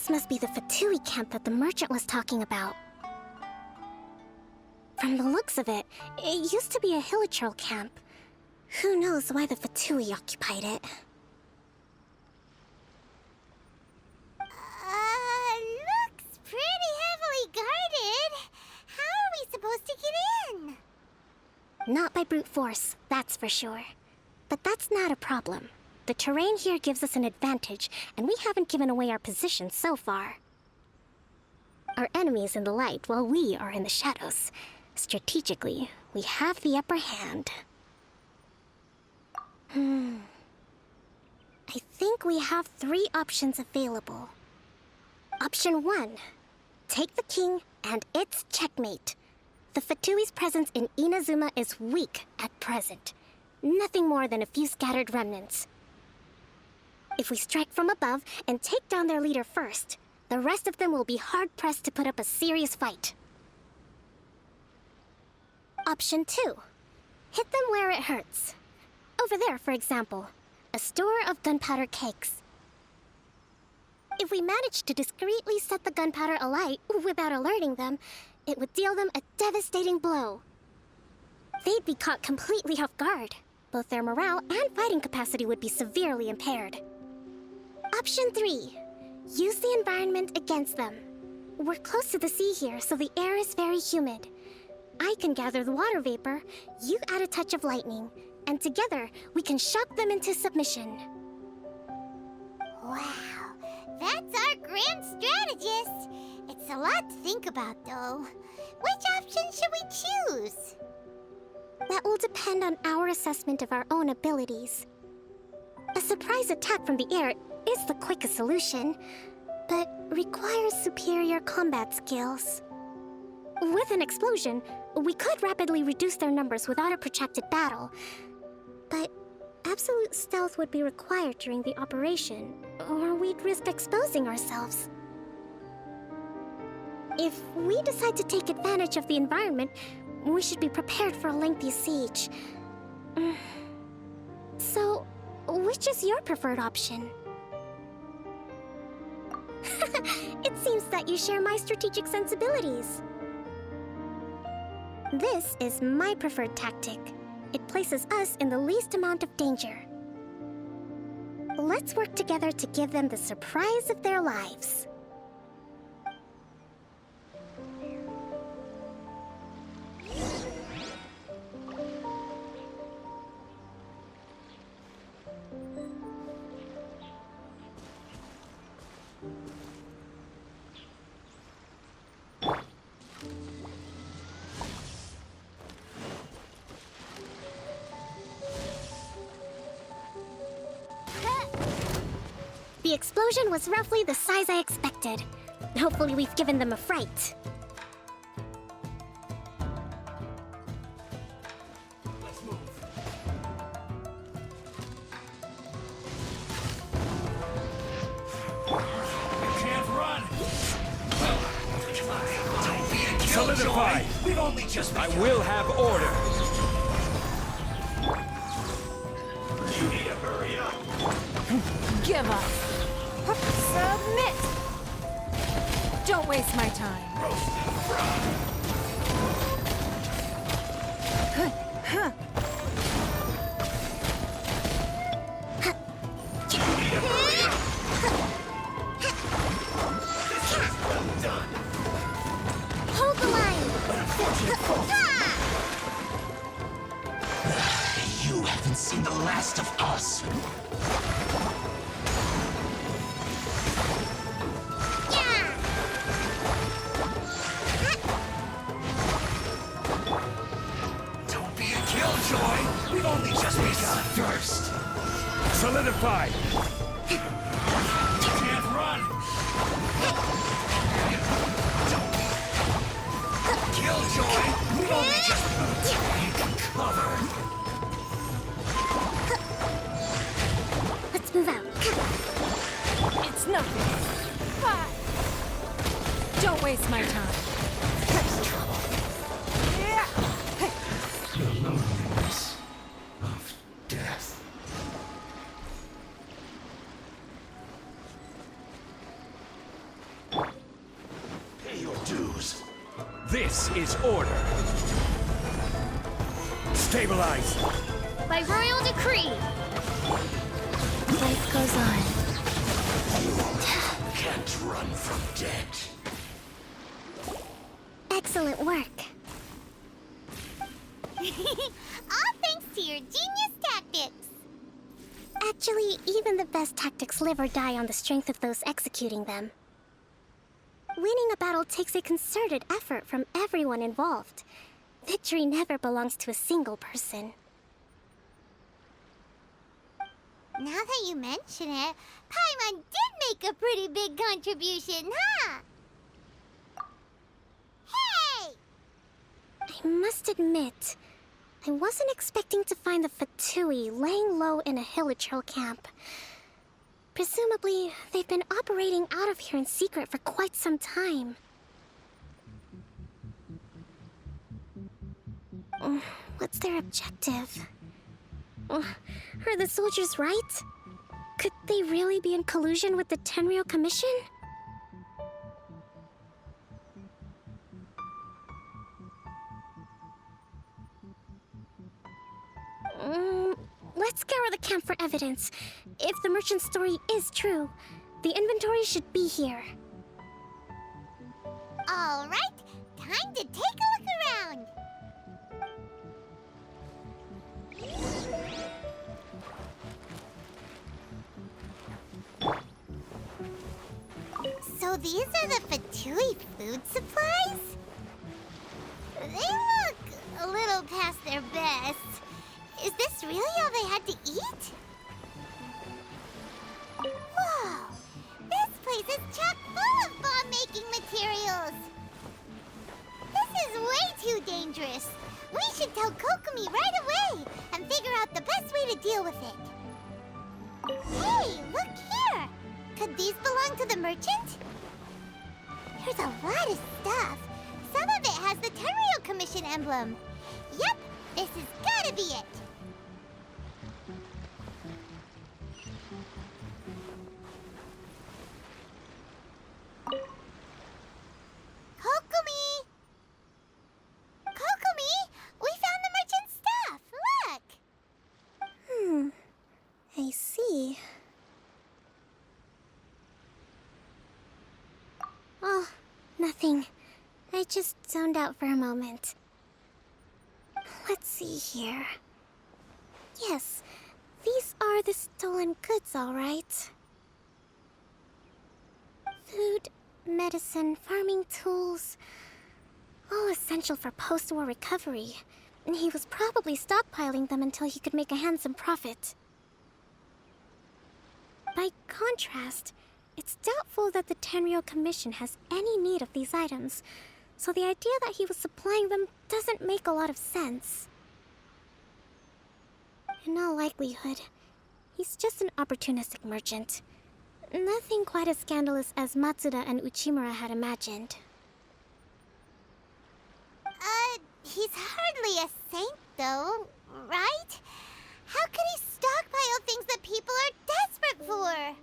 This must be the Fatui camp that the merchant was talking about. From the looks of it, it used to be a hilichurl camp. Who knows why the Fatui occupied it? Looks pretty heavily guarded. How are we supposed to get in? Not by brute force, that's for sure. But that's not a problem. The terrain here gives us an advantage, and we haven't given away our position so far. Our enemy is in the light, while we are in the shadows. Strategically, we have the upper hand. I think we have 3 options available. Option 1. Take the king, and it's checkmate. The Fatui's presence in Inazuma is weak at present. Nothing more than a few scattered remnants. If we strike from above and take down their leader first, the rest of them will be hard-pressed to put up a serious fight. Option 2. Hit them where it hurts. Over there, for example, a store of gunpowder cakes. If we manage to discreetly set the gunpowder alight without alerting them, it would deal them a devastating blow. They'd be caught completely off guard. Both their morale and fighting capacity would be severely impaired. Option 3. Use the environment against them. We're close to the sea here, so the air is very humid. I can gather the water vapor, you add a touch of lightning, and together we can shock them into submission. Wow, that's our grand strategist. It's a lot to think about, though. Which option should we choose? That will depend on our assessment of our own abilities. A surprise attack from the air is the quickest solution, but requires superior combat skills. With an explosion, we could rapidly reduce their numbers without a protracted battle, but absolute stealth would be required during the operation, or we'd risk exposing ourselves. If we decide to take advantage of the environment, we should be prepared for a lengthy siege. So, which is your preferred option? It seems that you share my strategic sensibilities. This is my preferred tactic. It places us in the least amount of danger. Let's work together to give them the surprise of their lives. The explosion was roughly the size I expected. Hopefully we've given them a fright. Let's move. You can't run! Don't be a Solidify! We've only just I will have order! You need to hurry up! Give up! Submit! Don't waste my time. Roasted fried! You need to hurry up! This is well done! Hold the line! An unfortunate fault! You haven't seen the last of us! Don't be a killjoy! We've only just begun first! Solidify! You can't run! Don't be... Killjoy! We've only just begun! Take cover! Let's move out. It's nothing. Don't waste my time. The loneliness of death. This is order. Stabilize. By royal decree. Life goes on. Can't run from death. Excellent work. All thanks to your genius tactics. Actually, even the best tactics live or die on the strength of those executing them. Winning a battle takes a concerted effort from everyone involved. Victory never belongs to a single person. Now that you mention it, Paimon did make a pretty big contribution, huh? Hey! I must admit, I wasn't expecting to find the Fatui laying low in a Hilichurl camp. Presumably, they've been operating out of here in secret for quite some time. What's their objective? Are the soldiers right? Could they really be in collusion with the Tenryou Commission? Let's scour the camp for evidence. If the merchant's story is true, the inventory should be here. All right, time to take a look around. So these are the Fatui food supplies? They look a little past their best. Is this really all they had to eat? Whoa! This place is chock full of bomb-making materials! This is way too dangerous! We should tell Kokomi right away and figure out the best way to deal with it. Hey, look here! Could these belong to the merchant? There's a lot of stuff. Some of it has the Tenryou Commission emblem. Yep, this has gotta be it. Kokomi! Kokomi! We found the merchant's stuff! Look! I see. Oh, nothing. I just zoned out for a moment. Let's see here. Yes, these are the stolen goods, all right. Food, medicine, farming tools, all essential for post-war recovery. And he was probably stockpiling them until he could make a handsome profit. By contrast, it's doubtful that the Tenryou Commission has any need of these items, so the idea that he was supplying them doesn't make a lot of sense. In all likelihood, he's just an opportunistic merchant. Nothing quite as scandalous as Matsuda and Uchimura had imagined. He's hardly a saint, though, right? How could he stockpile things that people are desperate for?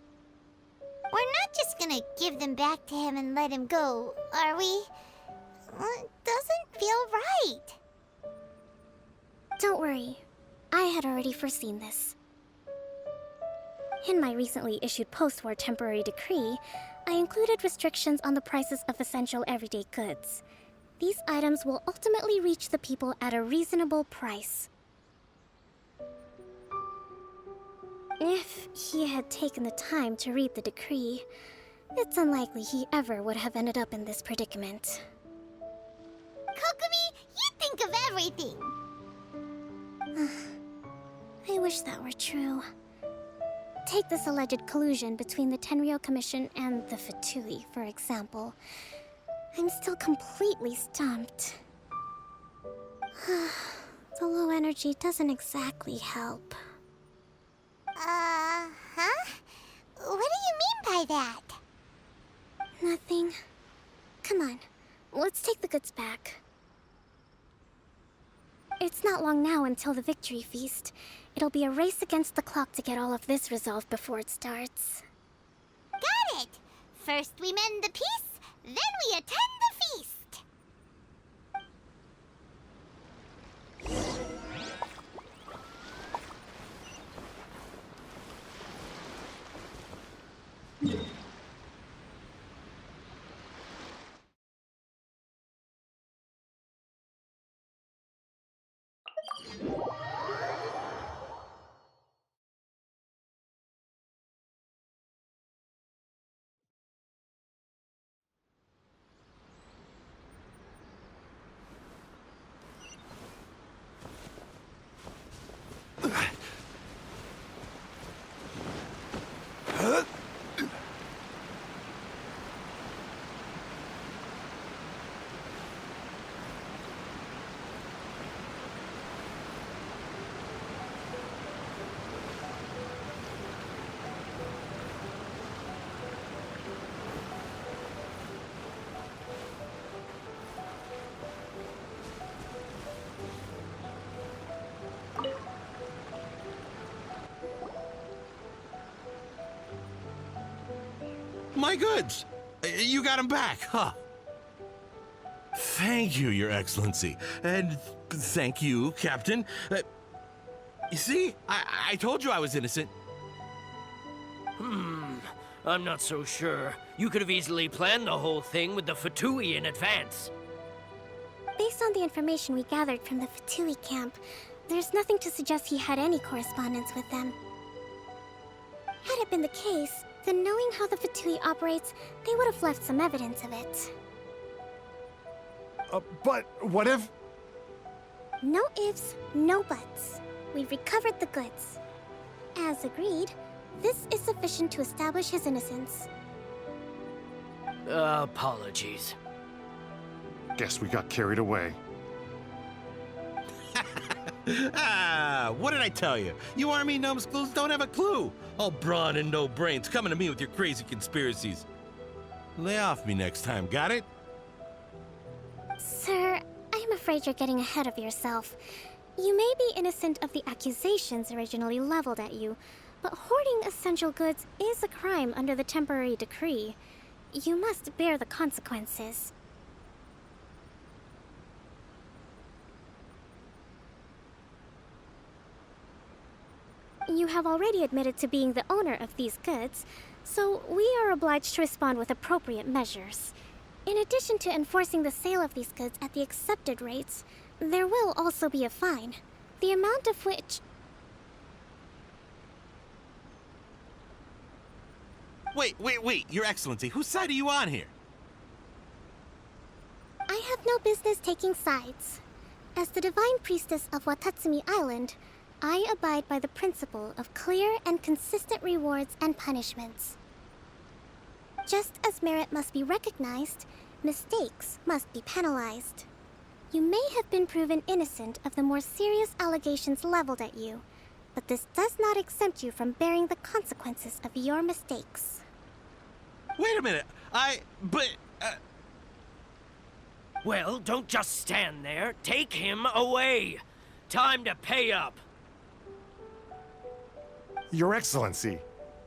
We're not just gonna give them back to him and let him go, are we? It doesn't feel right. Don't worry, I had already foreseen this. In my recently issued post-war temporary decree, I included restrictions on the prices of essential everyday goods. These items will ultimately reach the people at a reasonable price. If he had taken the time to read the decree, it's unlikely he ever would have ended up in this predicament. Kokomi, you think of everything! I wish that were true. Take this alleged collusion between the Tenryou Commission and the Fatui, for example. I'm still completely stumped. The low energy doesn't exactly help. Huh? What do you mean by that? Nothing. Come on, let's take the goods back. It's not long now until the victory feast. It'll be a race against the clock to get all of this resolved before it starts. Got it! First we mend the peace, then we attend the feast! my goods. You got them back, huh? Thank you, Your Excellency. And thank you, Captain. You see, I told you I was innocent. I'm not so sure. You could have easily planned the whole thing with the Fatui in advance. Based on the information we gathered from the Fatui camp, there's nothing to suggest he had any correspondence with them. Had it been the case, then knowing how the Fatui operates, they would have left some evidence of it. But what if... No ifs, no buts. We've recovered the goods. As agreed, this is sufficient to establish his innocence. Apologies. Guess we got carried away. What did I tell you? You army numbskulls don't have a clue. All brawn and no brains coming to me with your crazy conspiracies. Lay off me next time, got it? Sir, I'm afraid you're getting ahead of yourself. You may be innocent of the accusations originally leveled at you, but hoarding essential goods is a crime under the temporary decree. You must bear the consequences. You have already admitted to being the owner of these goods, so we are obliged to respond with appropriate measures. In addition to enforcing the sale of these goods at the accepted rates, there will also be a fine, the amount of which... Wait, Your Excellency, whose side are you on here? I have no business taking sides. As the Divine Priestess of Watatsumi Island, I abide by the principle of clear and consistent rewards and punishments. Just as merit must be recognized, mistakes must be penalized. You may have been proven innocent of the more serious allegations leveled at you, but this does not exempt you from bearing the consequences of your mistakes. Wait a minute, Well, don't just stand there. Take him away. Time to pay up. Your Excellency,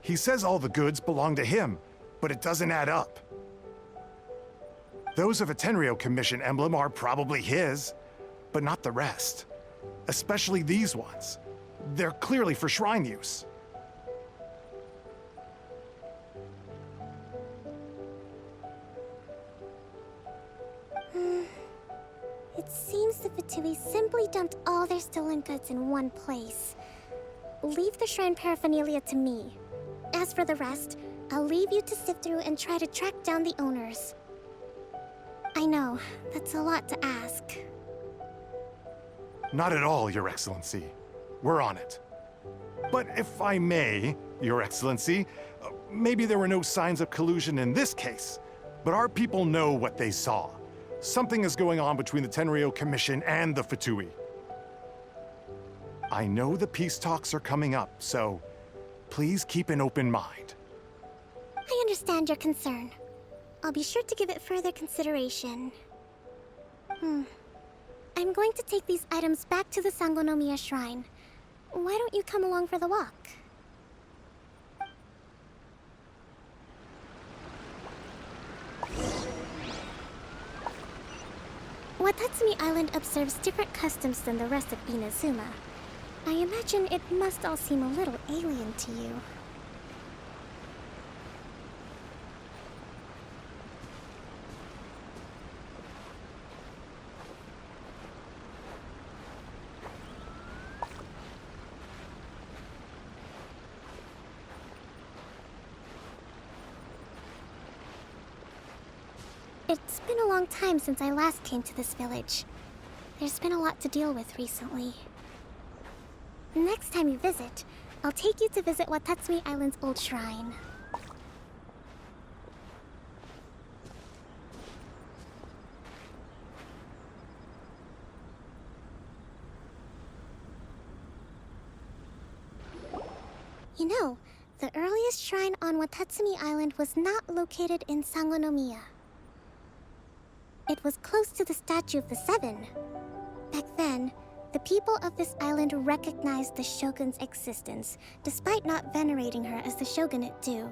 he says all the goods belong to him, but it doesn't add up. Those of a Tenryo Commission emblem are probably his, but not the rest. Especially these ones. They're clearly for shrine use. It seems the Fatui simply dumped all their stolen goods in one place. Leave the shrine paraphernalia to me. As for the rest, I'll leave you to sift through and try to track down the owners. I know, that's a lot to ask. Not at all, Your Excellency. We're on it. But if I may, Your Excellency, maybe there were no signs of collusion in this case, but our people know what they saw. Something is going on between the Tenryo Commission and the Fatui. I know the peace talks are coming up, so please keep an open mind. I understand your concern. I'll be sure to give it further consideration. I'm going to take these items back to the Sangonomiya Shrine. Why don't you come along for the walk? Watatsumi Island observes different customs than the rest of Inazuma. I imagine it must all seem a little alien to you. It's been a long time since I last came to this village. There's been a lot to deal with recently. Next time you visit, I'll take you to visit Watatsumi Island's old shrine. You know, the earliest shrine on Watatsumi Island was not located in Sangonomiya. It was close to the Statue of the Seven. Back then, the people of this island recognized the shogun's existence, despite not venerating her as the shogunate do.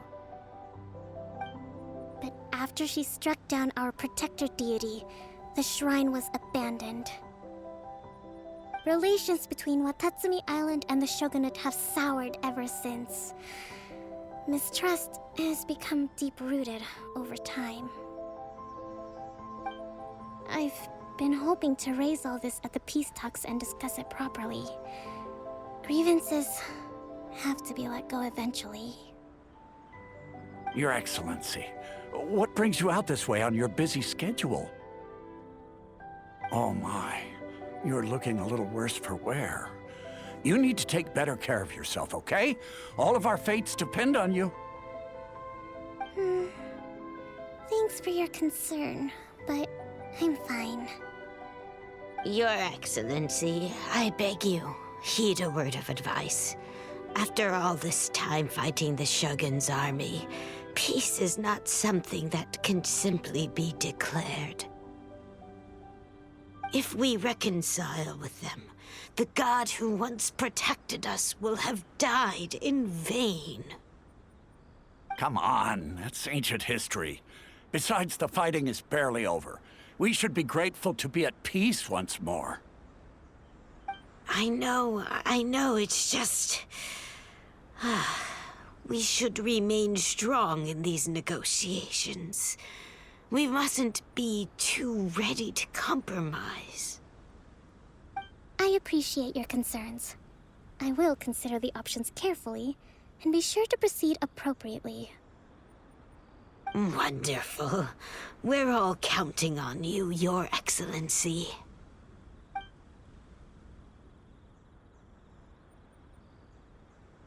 after she struck down our protector deity, the shrine was abandoned. Relations between Watatsumi Island and the shogunate have soured ever since. Mistrust has become deep-rooted over time. I've been hoping to raise all this at the peace talks and discuss it properly. Grievances have to be let go eventually. Your Excellency, what brings you out this way on your busy schedule? Oh my, you're looking a little worse for wear. You need to take better care of yourself, okay? All of our fates depend on you. Thanks for your concern, but I'm fine. Your Excellency, I beg you, heed a word of advice. After all this time fighting the Shogun's army, peace is not something that can simply be declared. If we reconcile with them, the god who once protected us will have died in vain. Come on, that's ancient history. Besides, the fighting is barely over. We should be grateful to be at peace once more. I know, it's just... we should remain strong in these negotiations. We mustn't be too ready to compromise. I appreciate your concerns. I will consider the options carefully, and be sure to proceed appropriately. Wonderful. We're all counting on you, Your Excellency.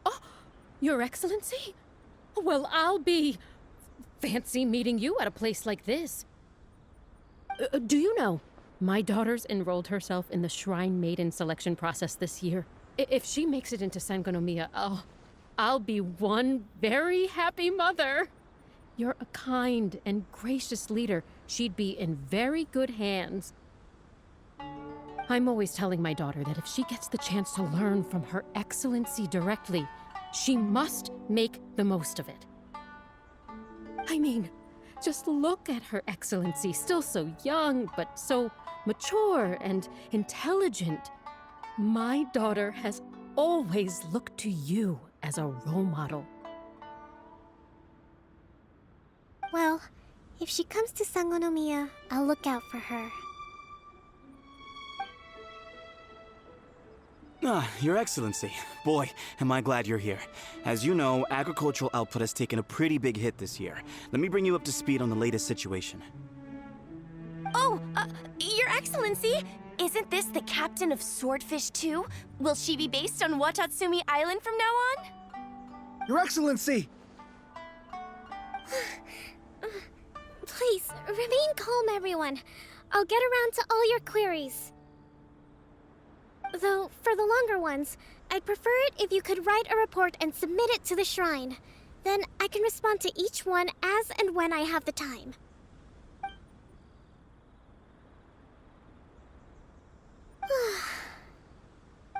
Oh, Your Excellency? Well, I'll be... fancy meeting you at a place like this. Do you know, my daughter's enrolled herself in the Shrine Maiden selection process this year. If she makes it into Sangonomiya, I'll be one very happy mother. You're a kind and gracious leader. She'd be in very good hands. I'm always telling my daughter that if she gets the chance to learn from Her Excellency directly, she must make the most of it. I mean, just look at Her Excellency, still so young, but so mature and intelligent. My daughter has always looked to you as a role model. Well, if she comes to Sangonomiya, I'll look out for her. Your Excellency. Boy, am I glad you're here. As you know, agricultural output has taken a pretty big hit this year. Let me bring you up to speed on the latest situation. Oh, Your Excellency! Isn't this the captain of Swordfish 2? Will she be based on Watatsumi Island from now on? Your Excellency! Please, remain calm, everyone. I'll get around to all your queries. Though, for the longer ones, I'd prefer it if you could write a report and submit it to the shrine. Then I can respond to each one as and when I have the time.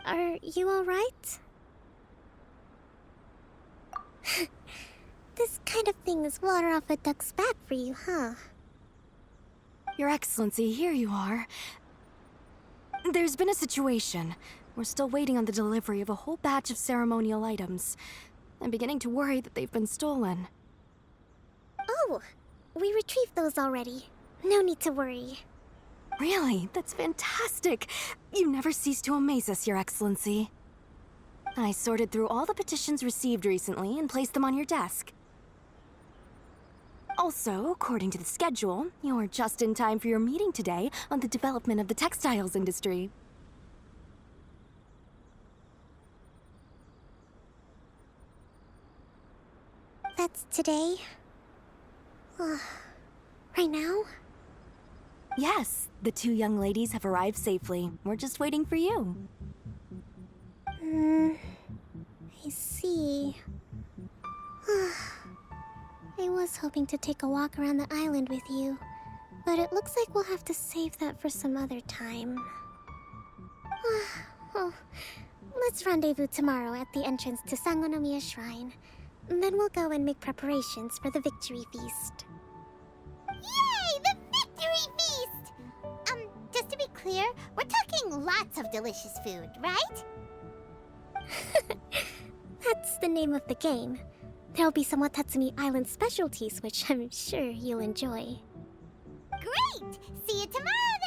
Are you alright? This kind of thing is water off a duck's back for you, huh? Your Excellency, here you are. There's been a situation. We're still waiting on the delivery of a whole batch of ceremonial items. I'm beginning to worry that they've been stolen. Oh, we retrieved those already. No need to worry. Really? That's fantastic. You never cease to amaze us, Your Excellency. I sorted through all the petitions received recently and placed them on your desk. Also, according to the schedule, you're just in time for your meeting today on the development of the textiles industry. That's today? Right now? Yes, the two young ladies have arrived safely. We're just waiting for you. I see. I was hoping to take a walk around the island with you, but it looks like we'll have to save that for some other time. Oh, let's rendezvous tomorrow at the entrance to Sangonomiya Shrine. Then we'll go and make preparations for the victory feast. lots of delicious food, right? That's the name of the game. There'll be some Watatsumi Island specialties, which I'm sure you'll enjoy. Great! See you tomorrow